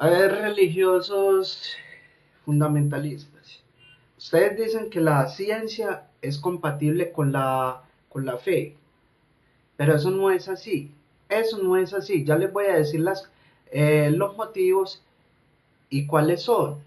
A ver, religiosos fundamentalistas. Ustedes dicen que la ciencia es compatible con la fe, pero eso no es así. Eso no es así. Ya les voy a decir los motivos y cuáles son.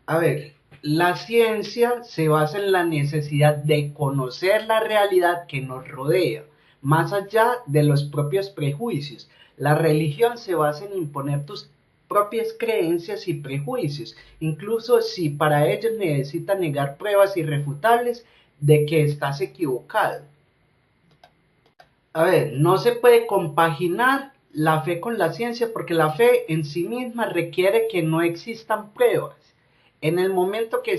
A ver, la ciencia se basa en la necesidad de conocer la realidad que nos rodea, más allá de los propios prejuicios. La religión se basa en imponer tus propias creencias y prejuicios, incluso si para ellos necesitas negar pruebas irrefutables de que estás equivocado. A ver, no se puede compaginar la fe con la ciencia porque la fe en sí misma requiere que no existan pruebas. En el momento que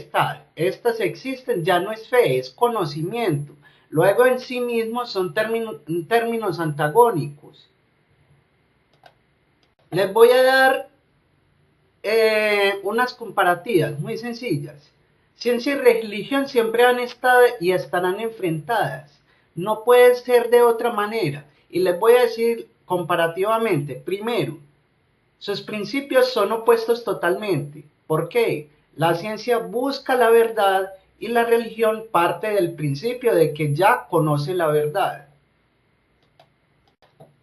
estas existen, ya no es fe, es conocimiento. Luego en sí mismos son términos antagónicos. Les voy a dar unas comparativas muy sencillas. Ciencia y religión siempre han estado y estarán enfrentadas. No puede ser de otra manera. Y les voy a decir comparativamente. Primero, sus principios son opuestos totalmente. ¿Por qué? La ciencia busca la verdad y la religión parte del principio de que ya conoce la verdad.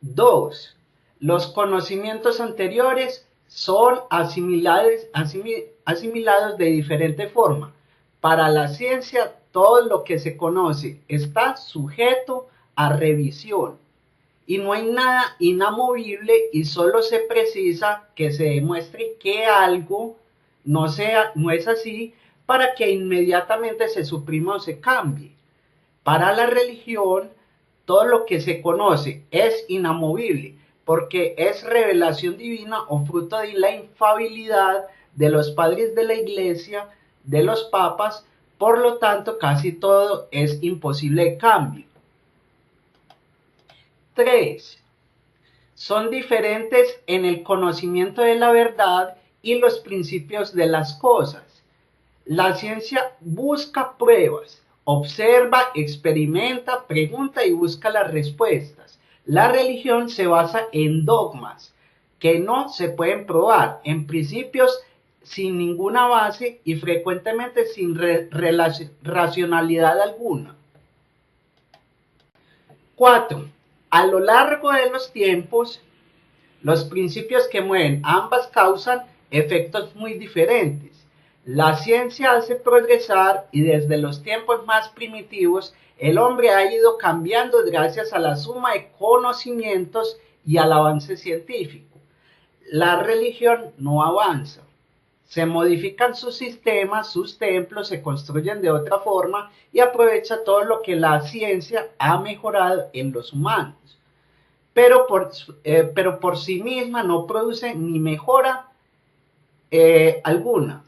2. Los conocimientos anteriores son asimilados de diferente forma. Para la ciencia, todo lo que se conoce está sujeto a revisión y no hay nada inamovible y solo se precisa que se demuestre que algo no es así para que inmediatamente se suprima o se cambie. Para la religión, todo lo que se conoce es inamovible, porque es revelación divina o fruto de la infalibilidad de los padres de la iglesia, de los papas, por lo tanto casi todo es imposible de cambio. 3. Son diferentes en el conocimiento de la verdad y los principios de las cosas. La ciencia busca pruebas, observa, experimenta, pregunta y busca las respuestas. La religión se basa en dogmas que no se pueden probar, en principios sin ninguna base y frecuentemente sin racionalidad alguna. 4. A lo largo de los tiempos, los principios que mueven ambas causan efectos muy diferentes. La ciencia hace progresar y desde los tiempos más primitivos el hombre ha ido cambiando gracias a la suma de conocimientos y al avance científico. La religión no avanza. Se modifican sus sistemas, sus templos, se construyen de otra forma y aprovecha todo lo que la ciencia ha mejorado en los humanos. Pero por sí misma no produce ni mejora alguna.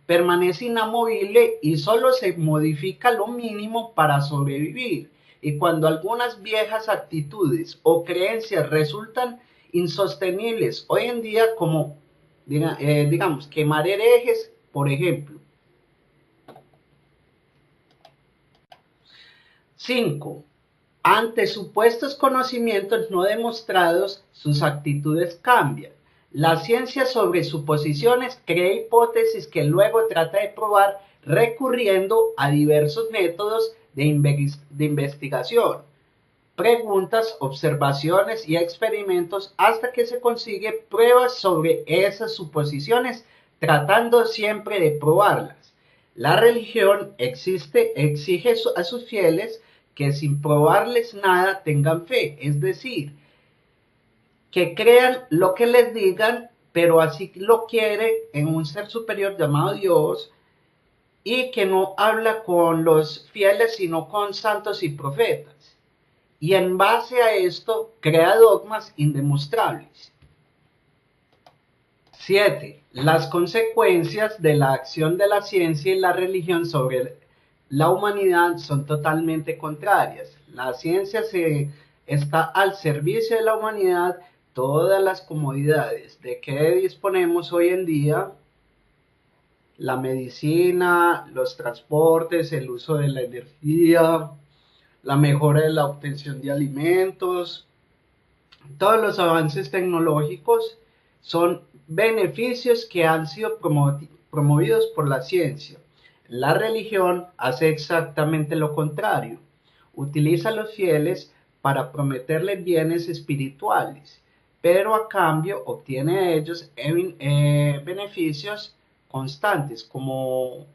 Permanece inamovible y solo se modifica lo mínimo para sobrevivir. Y cuando algunas viejas actitudes o creencias resultan insostenibles hoy en día, como digamos, quemar herejes, por ejemplo. 5. Ante supuestos conocimientos no demostrados, sus actitudes cambian. La ciencia sobre suposiciones crea hipótesis que luego trata de probar recurriendo a diversos métodos de investigación, preguntas, observaciones y experimentos hasta que se consigue pruebas sobre esas suposiciones, tratando siempre de probarlas. La religión exige a sus fieles que sin probarles nada tengan fe, es decir, que crean lo que les digan, pero así lo quiere en un ser superior llamado Dios y que no habla con los fieles sino con santos y profetas. Y en base a esto crea dogmas indemostrables. 7. Las consecuencias de la acción de la ciencia y la religión sobre la humanidad son totalmente contrarias. La ciencia está al servicio de la humanidad, todas las comodidades de que disponemos hoy en día, la medicina, los transportes, el uso de la energía, la mejora de la obtención de alimentos, Todos los avances tecnológicos son beneficios que han sido promovidos por la ciencia. La religión hace exactamente lo contrario. Utiliza a los fieles para prometerles bienes espirituales, pero a cambio obtiene de ellos beneficios constantes como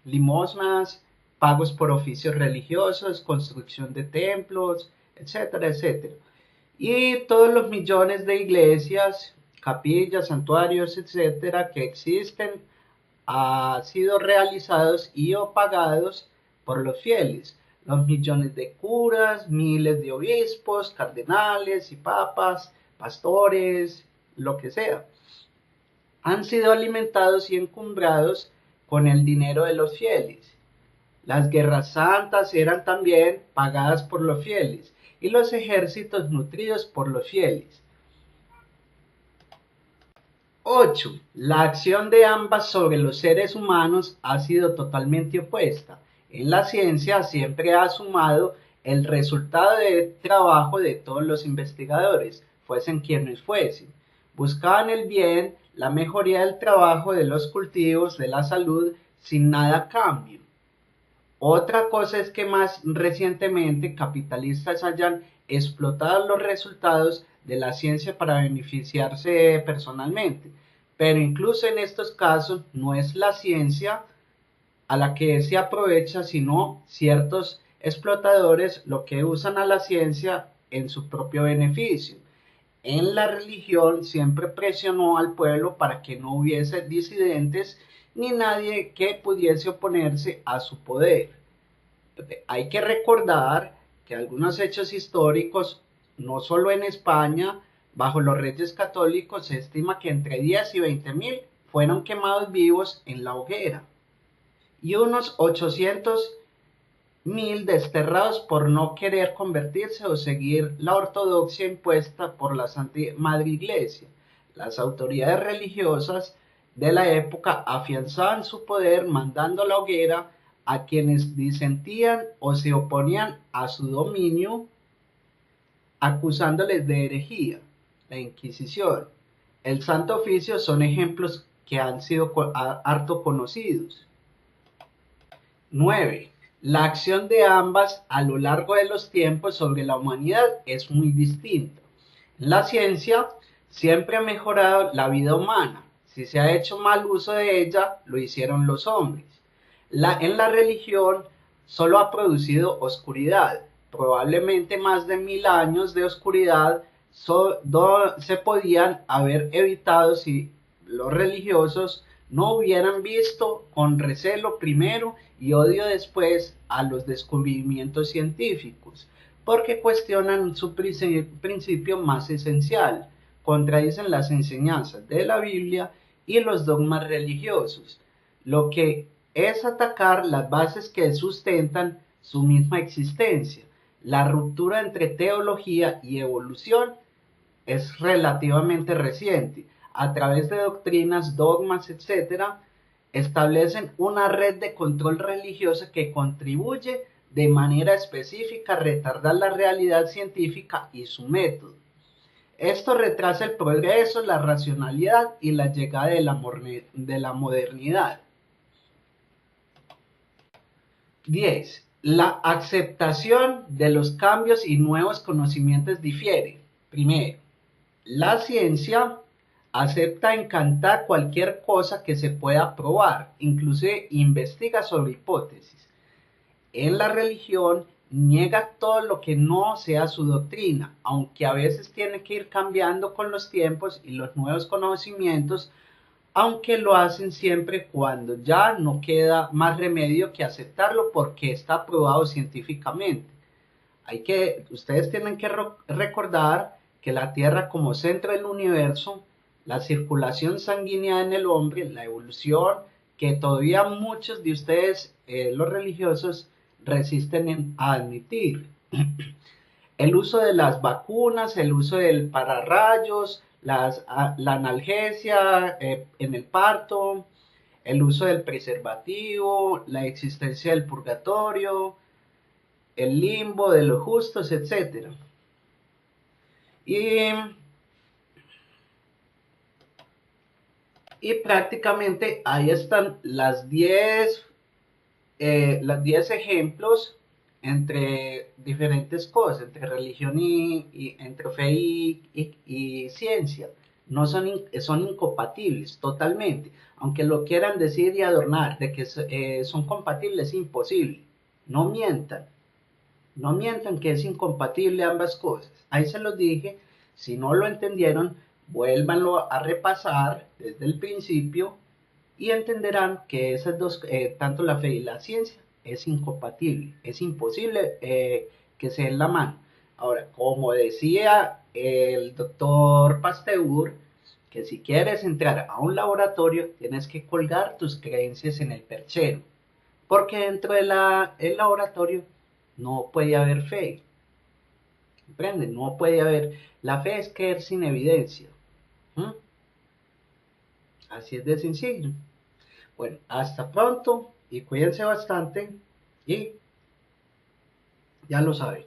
limosnas, pagos por oficios religiosos, construcción de templos, etcétera, etcétera. Y todos los millones de iglesias, capillas, santuarios, etcétera, que existen, han sido realizados y o pagados por los fieles. Los millones de curas, miles de obispos, cardenales y papas, pastores, lo que sea, han sido alimentados y encumbrados con el dinero de los fieles. Las guerras santas eran también pagadas por los fieles y los ejércitos nutridos por los fieles. 8. La acción de ambas sobre los seres humanos ha sido totalmente opuesta. En la ciencia siempre ha sumado el resultado del trabajo de todos los investigadores, fuesen quienes fuesen. Buscaban el bien, la mejoría del trabajo, de los cultivos, de la salud, sin nada a cambio. Otra cosa es que más recientemente capitalistas hayan explotado los resultados de la ciencia para beneficiarse personalmente. Pero incluso en estos casos no es la ciencia a la que se aprovecha, sino ciertos explotadores lo que usan a la ciencia en su propio beneficio. En la religión siempre presionó al pueblo para que no hubiese disidentes ni nadie que pudiese oponerse a su poder. Hay que recordar que algunos hechos históricos, no solo en España, bajo los reyes católicos se estima que entre 10 y 20.000 fueron quemados vivos en la hoguera y unos 800.000 desterrados por no querer convertirse o seguir la ortodoxia impuesta por la Santa Madre Iglesia. Las autoridades religiosas de la época afianzaban su poder mandando a la hoguera a quienes disentían o se oponían a su dominio, acusándoles de herejía. La Inquisición, el Santo Oficio son ejemplos que han sido harto conocidos. 9. La acción de ambas a lo largo de los tiempos sobre la humanidad es muy distinta. La ciencia siempre ha mejorado la vida humana. Si se ha hecho mal uso de ella, lo hicieron los hombres. En la religión solo ha producido oscuridad. Probablemente más de 1000 años de oscuridad se podían haber evitado si los religiosos no hubieran visto con recelo primero y odio después a los descubrimientos científicos, porque cuestionan su principio más esencial, contradicen las enseñanzas de la Biblia y los dogmas religiosos, lo que es atacar las bases que sustentan su misma existencia. La ruptura entre teología y evolución es relativamente reciente. A través de doctrinas, dogmas, etcétera, establecen una red de control religioso que contribuye de manera específica a retardar la realidad científica y su método. Esto retrasa el progreso, la racionalidad y la llegada de la modernidad. 10. La aceptación de los cambios y nuevos conocimientos difiere. Primero, la ciencia acepta encantar cualquier cosa que se pueda probar, inclusive investiga sobre hipótesis. En la religión niega todo lo que no sea su doctrina, aunque a veces tiene que ir cambiando con los tiempos y los nuevos conocimientos, aunque lo hacen siempre cuando ya no queda más remedio que aceptarlo porque está probado científicamente. Ustedes tienen que recordar que la Tierra como centro del universo, la circulación sanguínea en el hombre, la evolución, que todavía muchos de ustedes, los religiosos, resisten a admitir. El uso de las vacunas, el uso del pararrayos, la analgesia en el parto, el uso del preservativo, la existencia del purgatorio, el limbo de los justos, etc. Y prácticamente ahí están las 10 ejemplos entre diferentes cosas, entre religión entre fe y ciencia. No son incompatibles totalmente. Aunque lo quieran decir y adornar de que son compatibles, es imposible. No mientan. No mientan que es incompatible ambas cosas. Ahí se los dije. Si no lo entendieron, vuélvanlo a repasar desde el principio y entenderán que esas dos, tanto la fe y la ciencia, es incompatible, es imposible que se den la mano. Ahora, como decía el doctor Pasteur, que si quieres entrar a un laboratorio, tienes que colgar tus creencias en el perchero, porque dentro del laboratorio no puede haber fe. ¿Comprenden? No puede haber. La fe es creer sin evidencia. ¿Mm? Así es de sencillo. Bueno, hasta pronto y cuídense bastante y ya lo saben.